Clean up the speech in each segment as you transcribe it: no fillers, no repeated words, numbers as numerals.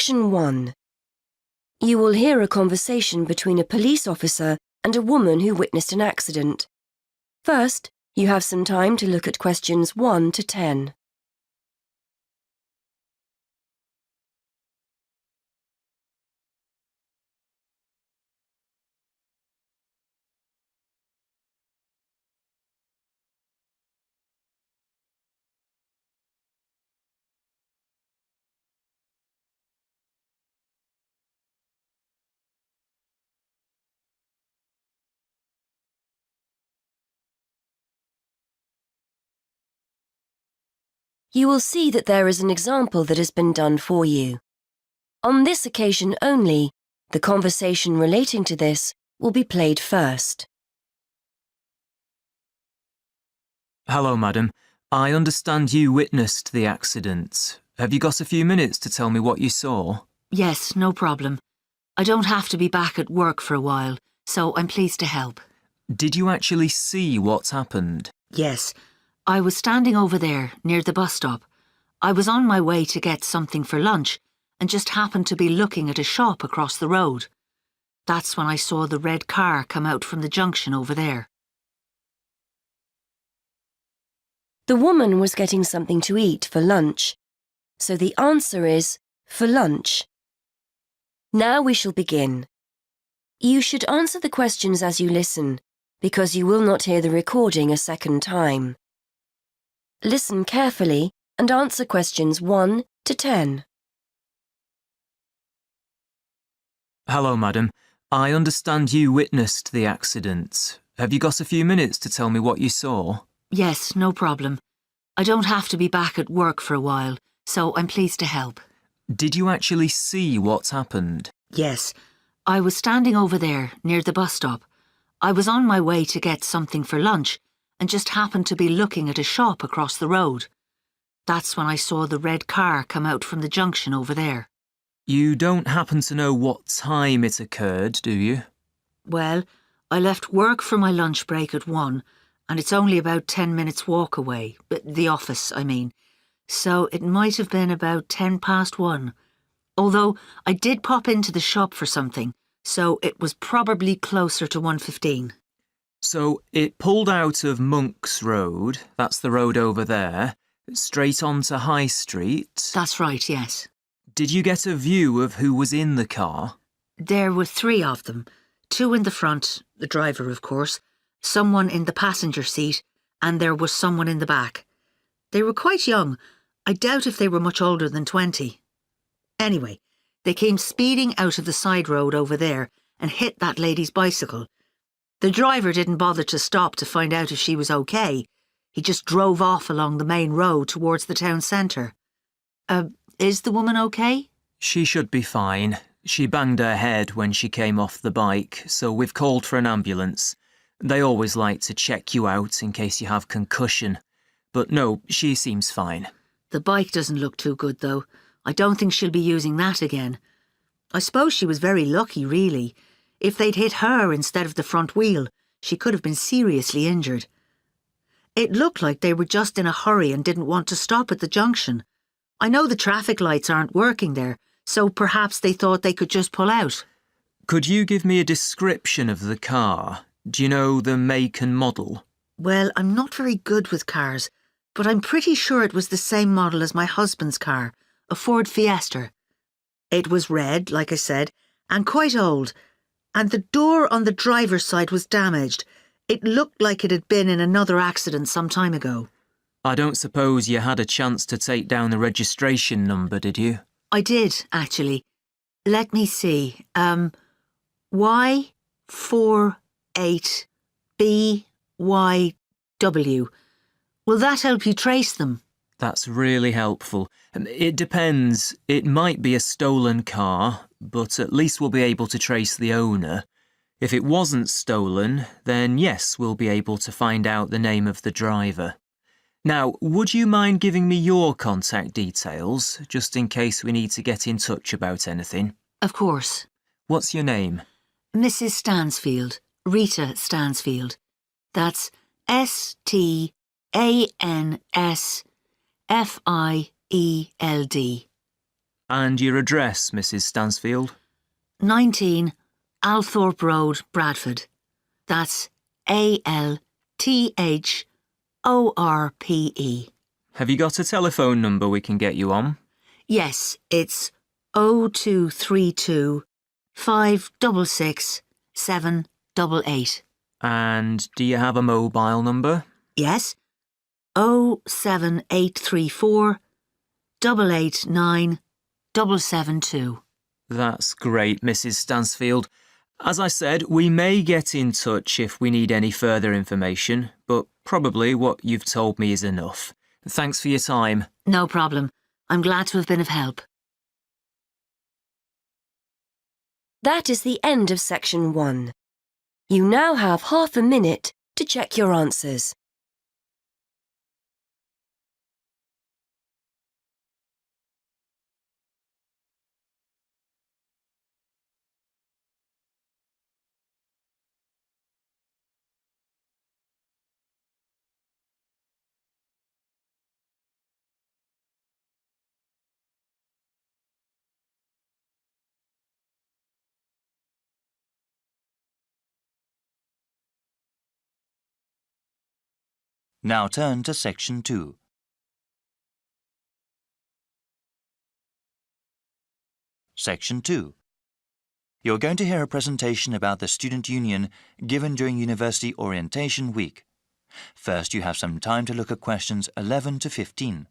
Section 1. You will hear a conversation between a police officer and a woman who witnessed an accident. First, you have some time to look at questions 1 to 10. You will see that there is an example that has been done for you. On this occasion only, the conversation relating to this will be played first. Hello, madam. I understand you witnessed the accident. Have you got a few minutes to tell me what you saw? Yes, no problem. I don't have to be back at work for a while, so I'm pleased to help. Did you actually see what happened? Yes. I was standing over there, near the bus stop. I was on my way to get something for lunch and just happened to be looking at a shop across the road. That's when I saw the red car come out from the junction over there. The woman was getting something to eat for lunch, so the answer is for lunch. Now we shall begin. You should answer the questions as you listen, because you will not hear the recording a second time. Listen carefully and answer questions 1 to 10. Hello, madam. I understand you witnessed the accident. Have you got a few minutes to tell me what you saw? Yes, no problem. I don't have to be back at work for a while, so I'm pleased to help. Did you actually see what happened? Yes. I was standing over there, near the bus stop. I was on my way to get something for lunch and just happened to be looking at a shop across the road. That's when I saw the red car come out from the junction over there. You don't happen to know what time it occurred, do you? Well, I left work for my lunch break at 1, and it's only about 10 minutes walk away, the office, I mean. So it might have been about 10 past 1. Although I did pop into the shop for something, so it was probably closer to 1:15. So it pulled out of Monk's Road, that's the road over there, straight onto High Street. That's right, yes. Did you get a view of who was in the car? There were 3 of them. 2 in the front, the driver of course, someone in the passenger seat, and there was someone in the back. They were quite young. I doubt if they were much older than 20. Anyway, they came speeding out of the side road over there and hit that lady's bicycle. The driver didn't bother to stop to find out if she was okay. He just drove off along the main road towards the town centre. Is the woman okay? She should be fine. She banged her head when she came off the bike, so we've called for an ambulance. They always like to check you out in case you have concussion. But no, she seems fine. The bike doesn't look too good, though. I don't think she'll be using that again. I suppose she was very lucky, really. If they'd hit her instead of the front wheel, she could have been seriously injured. It looked like they were just in a hurry and didn't want to stop at the junction. I know the traffic lights aren't working there, so perhaps they thought they could just pull out. Could you give me a description of the car? Do you know the make and model? Well, I'm not very good with cars, but I'm pretty sure it was the same model as my husband's car, a Ford Fiesta. It was red, like I said, and quite old, and the door on the driver's side was damaged. It looked like it had been in another accident some time ago. I don't suppose you had a chance to take down the registration number, did you? I did, actually. Let me see. Y48BYW. Will that help you trace them? That's really helpful. It depends. It might be a stolen car, but at least we'll be able to trace the owner. If it wasn't stolen, then yes, we'll be able to find out the name of the driver. Now, would you mind giving me your contact details, just in case we need to get in touch about anything? Of course. What's your name? Mrs. Stansfield. Rita Stansfield. That's STANSFIELD. And your address, Mrs. Stansfield? 19 Althorpe Road, Bradford. That's ALTHORPE. Have you got a telephone number we can get you on? Yes, it's 0232 566 788. And do you have a mobile number? Yes, 07834 889 772. That's great, Mrs. Stansfield. As I said, we may get in touch if we need any further information, but probably what you've told me is enough. Thanks for your time. No problem. I'm glad to have been of help. That is the end of section 1. You now have half a minute to check your answers. Now turn to section 2. Section 2. You're going to hear a presentation about the Student Union given during University Orientation Week. First, you have some time to look at questions 11 to 15.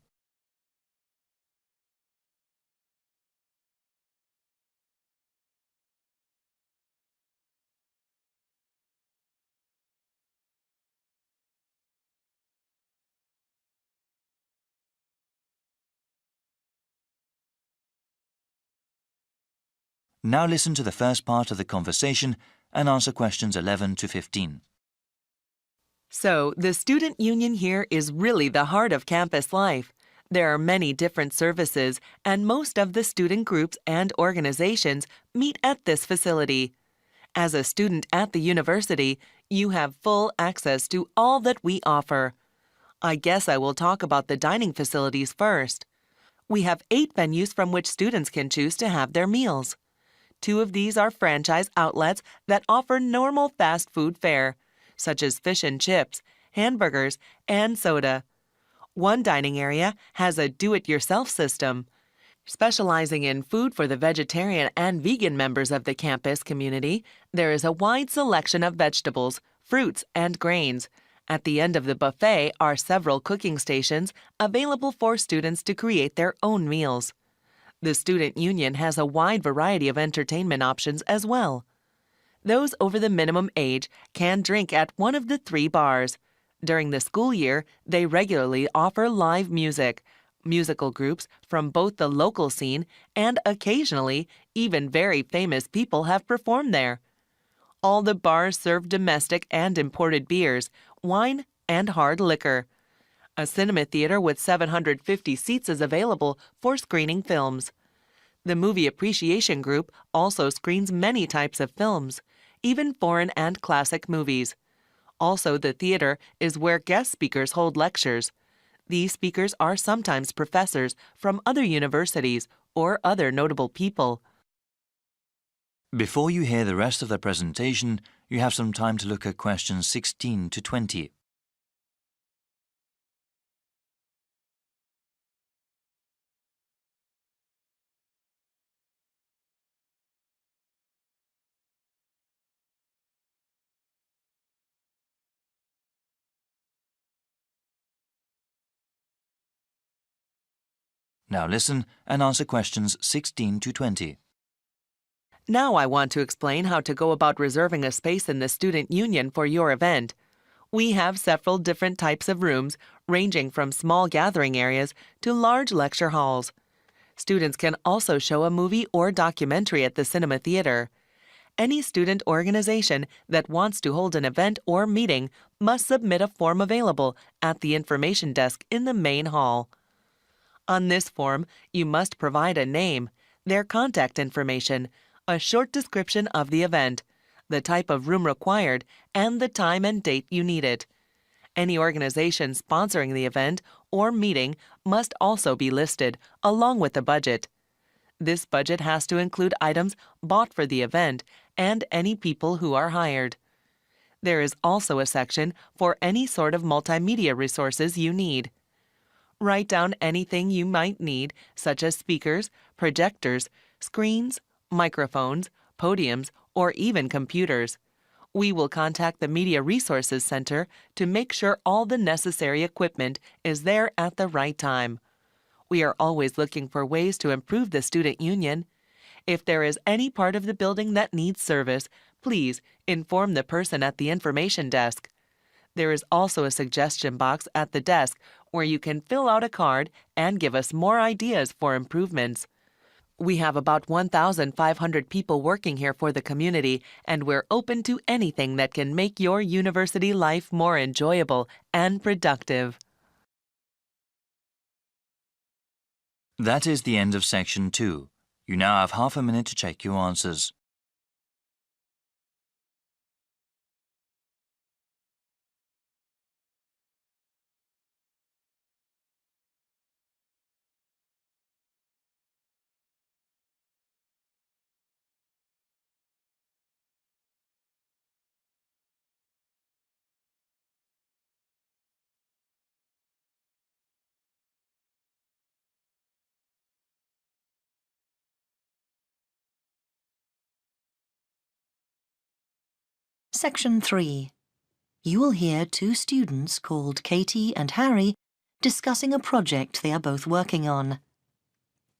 Now listen to the first part of the conversation and answer questions 11 to 15. So, the student union here is really the heart of campus life. There are many different services, and most of the student groups and organizations meet at this facility. As a student at the university, you have full access to all that we offer. I guess I will talk about the dining facilities first. We have 8 venues from which students can choose to have their meals. 2 of these are franchise outlets that offer normal fast food fare, such as fish and chips, hamburgers, and soda. One dining area has a do-it-yourself system. Specializing in food for the vegetarian and vegan members of the campus community, there is a wide selection of vegetables, fruits, and grains. At the end of the buffet are several cooking stations available for students to create their own meals. The Student Union has a wide variety of entertainment options as well. Those over the minimum age can drink at one of the 3 bars. During the school year, they regularly offer live music, musical groups from both the local scene and occasionally even very famous people have performed there. All the bars serve domestic and imported beers, wine, and hard liquor. A cinema theater with 750 seats is available for screening films. The Movie Appreciation Group also screens many types of films, even foreign and classic movies. Also, the theater is where guest speakers hold lectures. These speakers are sometimes professors from other universities or other notable people. Before you hear the rest of the presentation, you have some time to look at questions 16 to 20. Now listen and answer questions 16 to 20. Now I want to explain how to go about reserving a space in the Student Union for your event. We have several different types of rooms, ranging from small gathering areas to large lecture halls. Students can also show a movie or documentary at the cinema theater. Any student organization that wants to hold an event or meeting must submit a form available at the information desk in the main hall. On this form, you must provide a name, their contact information, a short description of the event, the type of room required, and the time and date you need it. Any organization sponsoring the event or meeting must also be listed, along with the budget. This budget has to include items bought for the event and any people who are hired. There is also a section for any sort of multimedia resources you need. Write down anything you might need, such as speakers, projectors, screens, microphones, podiums, or even computers. We will contact the Media Resources Center to make sure all the necessary equipment is there at the right time. We are always looking for ways to improve the student union. If there is any part of the building that needs service, please inform the person at the information desk. There is also a suggestion box at the desk where you can fill out a card and give us more ideas for improvements. We have about 1,500 people working here for the community, and we're open to anything that can make your university life more enjoyable and productive. That is the end of section 2. You now have half a minute to check your answers. Section 3. You will hear two students called Katie and Harry discussing a project they are both working on.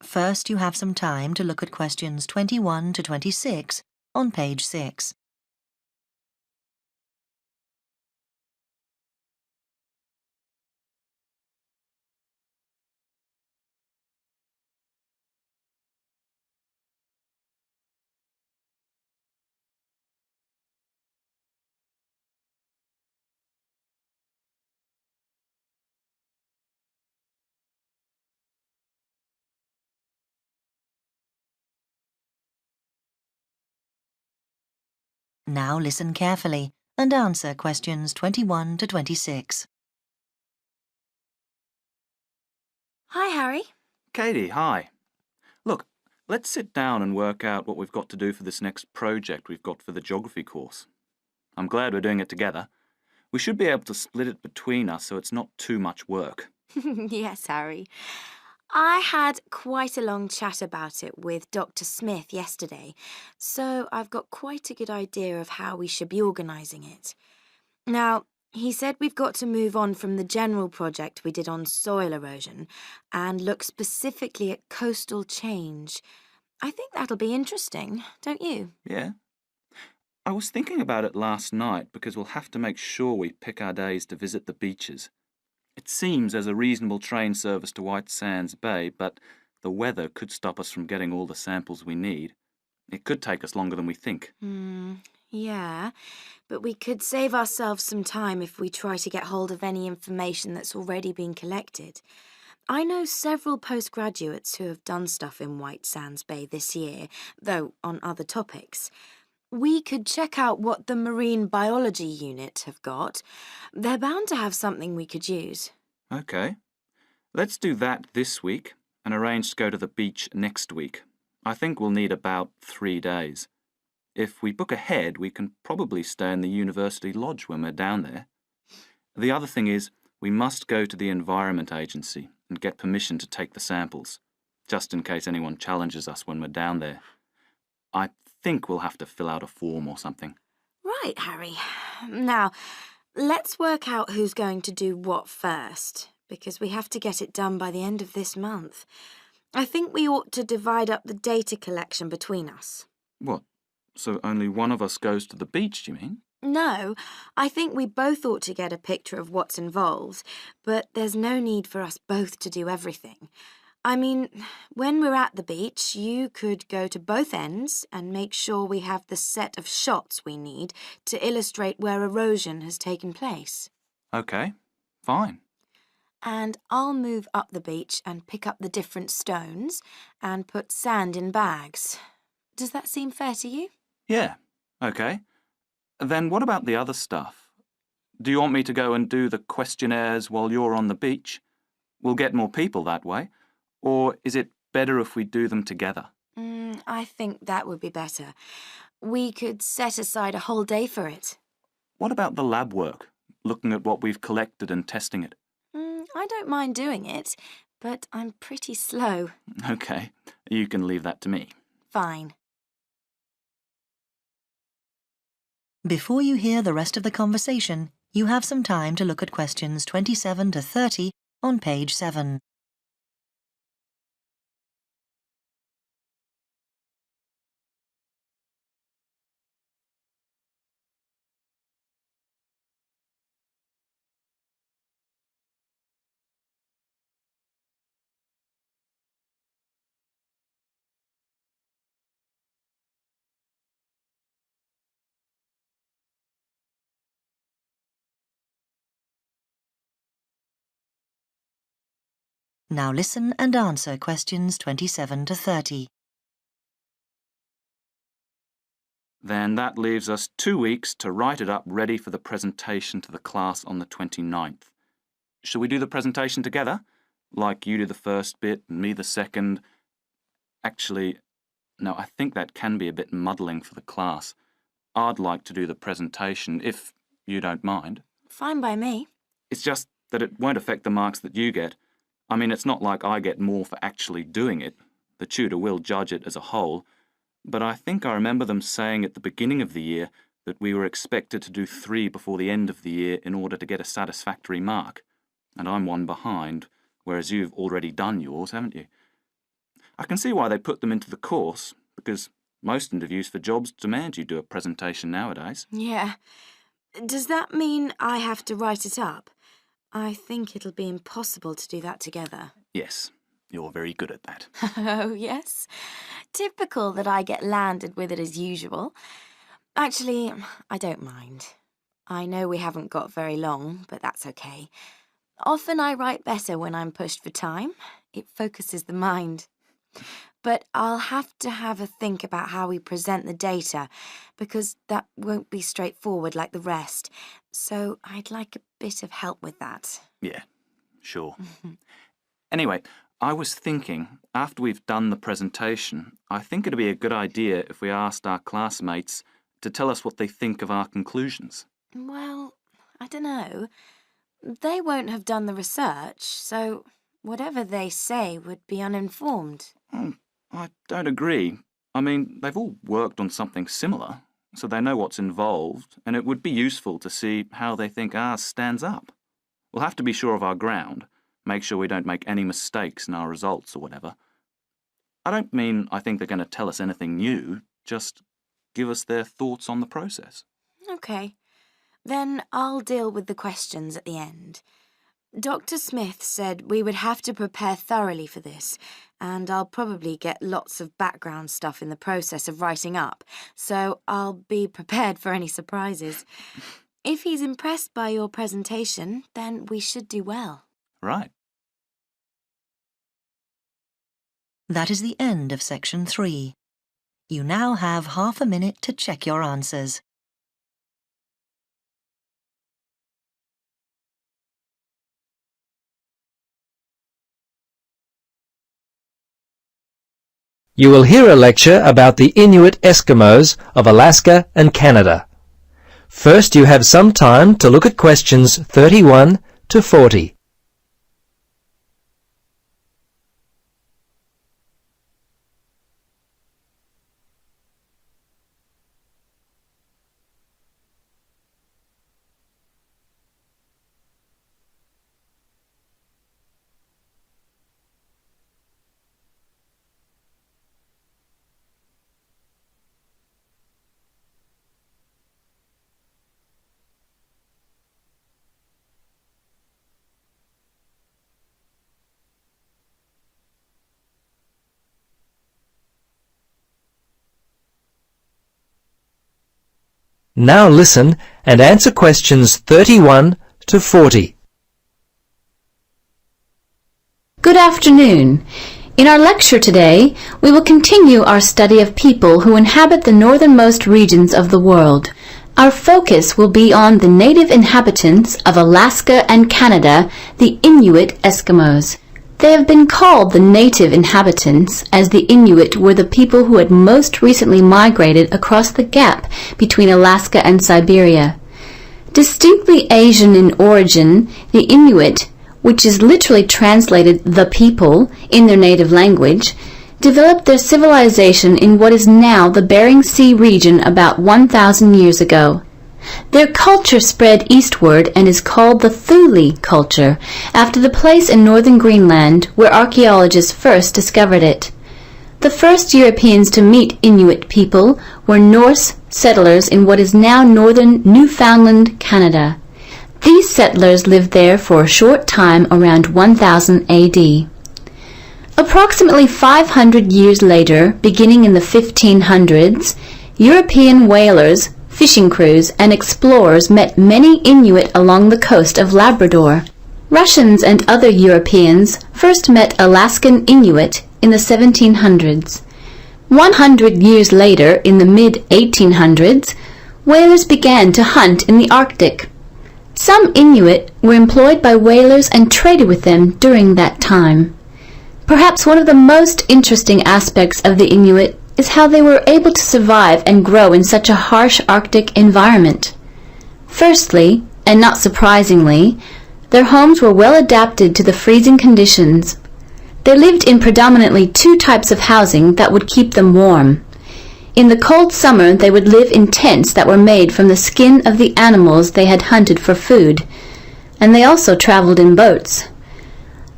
First, you have some time to look at questions 21 to 26 on page 6. Now listen carefully and answer questions 21 to 26. Hi, Harry. Katie, hi. Look, let's sit down and work out what we've got to do for this next project we've got for the geography course. I'm glad we're doing it together. We should be able to split it between us so it's not too much work. Yes, Harry. I had quite a long chat about it with Dr. Smith yesterday, so I've got quite a good idea of how we should be organising it. Now, he said we've got to move on from the general project we did on soil erosion and look specifically at coastal change. I think that'll be interesting, don't you? Yeah? I was thinking about it last night because we'll have to make sure we pick our days to visit the beaches. It seems there's a reasonable train service to White Sands Bay, but the weather could stop us from getting all the samples we need. It could take us longer than we think. Yeah, but we could save ourselves some time if we try to get hold of any information that's already been collected. I know several postgraduates who have done stuff in White Sands Bay this year, though on other topics. We could check out what the Marine Biology Unit have got. They're bound to have something we could use. OK. Let's do that this week and arrange to go to the beach next week. I think we'll need about 3 days. If we book ahead, we can probably stay in the university lodge when we're down there. The other thing is, we must go to the Environment Agency and get permission to take the samples, just in case anyone challenges us when we're down there. I think we'll have to fill out a form or something. Right, Harry. Now, let's work out who's going to do what first, because we have to get it done by the end of this month. I think we ought to divide up the data collection between us. What? So only one of us goes to the beach, do you mean? No, I think we both ought to get a picture of what's involved, but there's no need for us both to do everything. I mean, when we're at the beach, you could go to both ends and make sure we have the set of shots we need to illustrate where erosion has taken place. OK, fine. And I'll move up the beach and pick up the different stones and put sand in bags. Does that seem fair to you? Yeah, OK. Then what about the other stuff? Do you want me to go and do the questionnaires while you're on the beach? We'll get more people that way. Or is it better if we do them together? I think that would be better. We could set aside a whole day for it. What about the lab work, looking at what we've collected and testing it? I don't mind doing it, but I'm pretty slow. OK, you can leave that to me. Fine. Before you hear the rest of the conversation, you have some time to look at questions 27 to 30 on page 7. Now listen and answer questions 27 to 30. Then that leaves us 2 weeks to write it up ready for the presentation to the class on the 29th. Shall we do the presentation together? Like you do the first bit and me the second? Actually, no, I think that can be a bit muddling for the class. I'd like to do the presentation, if you don't mind. Fine by me. It's just that it won't affect the marks that you get. I mean, it's not like I get more for actually doing it. The tutor will judge it as a whole. But I think I remember them saying at the beginning of the year that we were expected to do 3 before the end of the year in order to get a satisfactory mark. And I'm 1 behind, whereas you've already done yours, haven't you? I can see why they put them into the course, because most interviews for jobs demand you do a presentation nowadays. Yeah. Does that mean I have to write it up? I think it'll be impossible to do that together. Yes, you're very good at that. Oh, yes. Typical that I get landed with it as usual. Actually, I don't mind. I know we haven't got very long, but that's okay. Often I write better when I'm pushed for time. It focuses the mind. But I'll have a think about how we present the data, because that won't be straightforward like the rest. So I'd like a bit of help with that. Yeah, sure. Anyway, I was thinking, after we've done the presentation, I think it'd be a good idea if we asked our classmates to tell us what they think of our conclusions. Well, I don't know. They won't have done the research, so whatever they say would be uninformed. I don't agree. I mean, they've all worked on something similar, so they know what's involved, and it would be useful to see how they think ours stands up. We'll have to be sure of our ground, make sure we don't make any mistakes in our results or whatever. I don't mean I think they're going to tell us anything new, just give us their thoughts on the process. OK. Then I'll deal with the questions at the end. Dr. Smith said we would have to prepare thoroughly for this, and I'll probably get lots of background stuff in the process of writing up, so I'll be prepared for any surprises. If he's impressed by your presentation, then we should do well. Right. That is the end of section 3. You now have half a minute to check your answers. You will hear a lecture about the Inuit Eskimos of Alaska and Canada. First, you have some time to look at questions 31 to 40. Now listen and answer questions 31 to 40. Good afternoon. In our lecture today, we will continue our study of people who inhabit the northernmost regions of the world. Our focus will be on the native inhabitants of Alaska and Canada, the Inuit Eskimos. They have been called the native inhabitants, as the Inuit were the people who had most recently migrated across the gap between Alaska and Siberia. Distinctly Asian in origin, the Inuit, which is literally translated the people in their native language, developed their civilization in what is now the Bering Sea region about 1,000 years ago. Their culture spread eastward and is called the Thule culture, after the place in northern Greenland where archaeologists first discovered it. The first Europeans to meet Inuit people were Norse settlers in what is now northern Newfoundland, Canada. These settlers lived there for a short time around 1000 AD. Approximately 500 years later, beginning in the 1500s, European whalers, fishing crews, and explorers met many Inuit along the coast of Labrador. Russians and other Europeans first met Alaskan Inuit in the 1700s. 100 years later, in the mid-1800s, whalers began to hunt in the Arctic. Some Inuit were employed by whalers and traded with them during that time. Perhaps one of the most interesting aspects of the Inuit is how they were able to survive and grow in such a harsh Arctic environment. Firstly, and not surprisingly, their homes were well adapted to the freezing conditions. They lived in predominantly two types of housing that would keep them warm. In the cold summer, they would live in tents that were made from the skin of the animals they had hunted for food, and they also traveled in boats.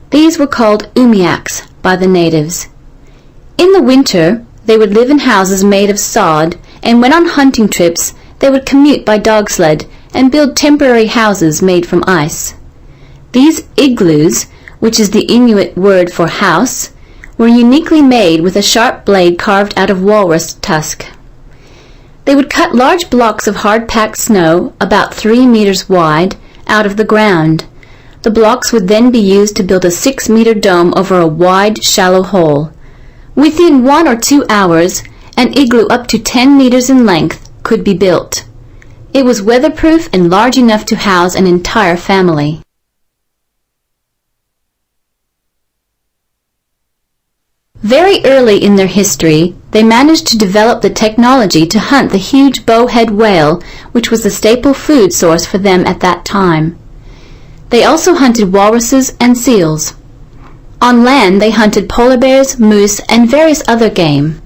These were called umiaks by the natives. In the winter, they would live in houses made of sod, and when on hunting trips, they would commute by dog sled and build temporary houses made from ice. These igloos, which is the Inuit word for house, were uniquely made with a sharp blade carved out of walrus tusk. They would cut large blocks of hard-packed snow, about 3 meters wide, out of the ground. The blocks would then be used to build a 6-meter dome over a wide, shallow hole. Within 1 or 2 hours, an igloo up to 10 meters in length could be built. It was weatherproof and large enough to house an entire family. Very early in their history, they managed to develop the technology to hunt the huge bowhead whale, which was the staple food source for them at that time. They also hunted walruses and seals. On land, they hunted polar bears, moose, and various other game.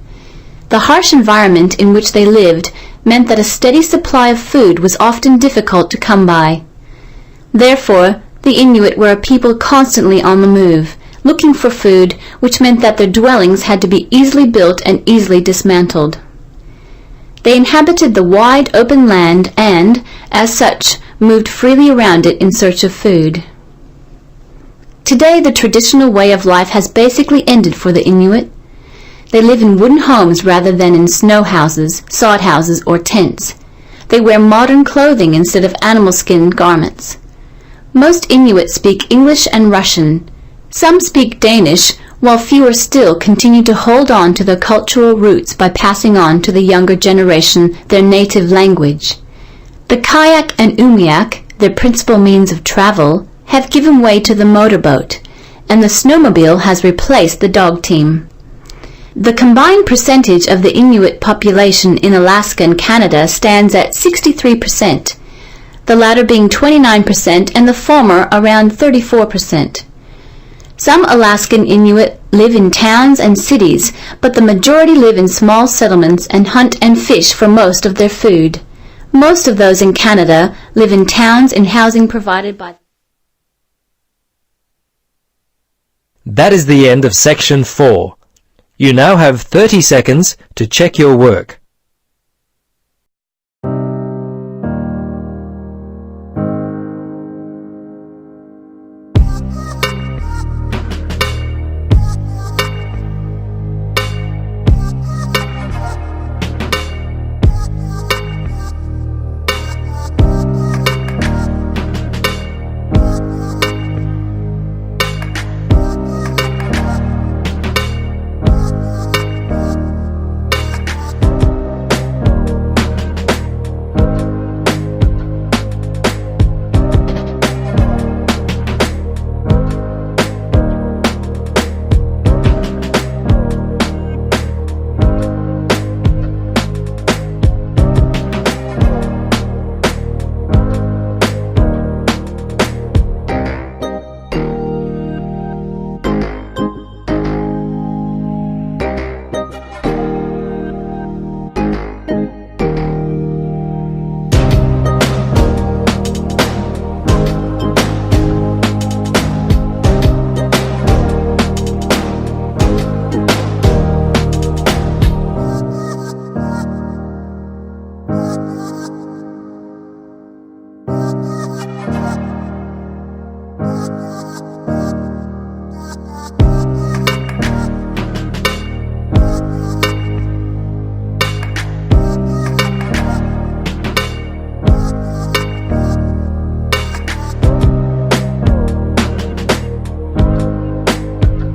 The harsh environment in which they lived meant that a steady supply of food was often difficult to come by. Therefore, the Inuit were a people constantly on the move, looking for food, which meant that their dwellings had to be easily built and easily dismantled. They inhabited the wide open land and, as such, moved freely around it in search of food. Today, the traditional way of life has basically ended for the Inuit. They live in wooden homes rather than in snow houses, sod houses, or tents. They wear modern clothing instead of animal skin garments. Most Inuit speak English and Russian. Some speak Danish, while fewer still continue to hold on to their cultural roots by passing on to the younger generation their native language. The kayak and umiak, their principal means of travel, have given way to the motorboat, and the snowmobile has replaced the dog team. The combined percentage of the Inuit population in Alaska and Canada stands at 63%, the latter being 29% and the former around 34%. Some Alaskan Inuit live in towns and cities, but the majority live in small settlements and hunt and fish for most of their food. Most of those in Canada live in towns and housing provided by... That is the end of section 4. You now have 30 seconds to check your work.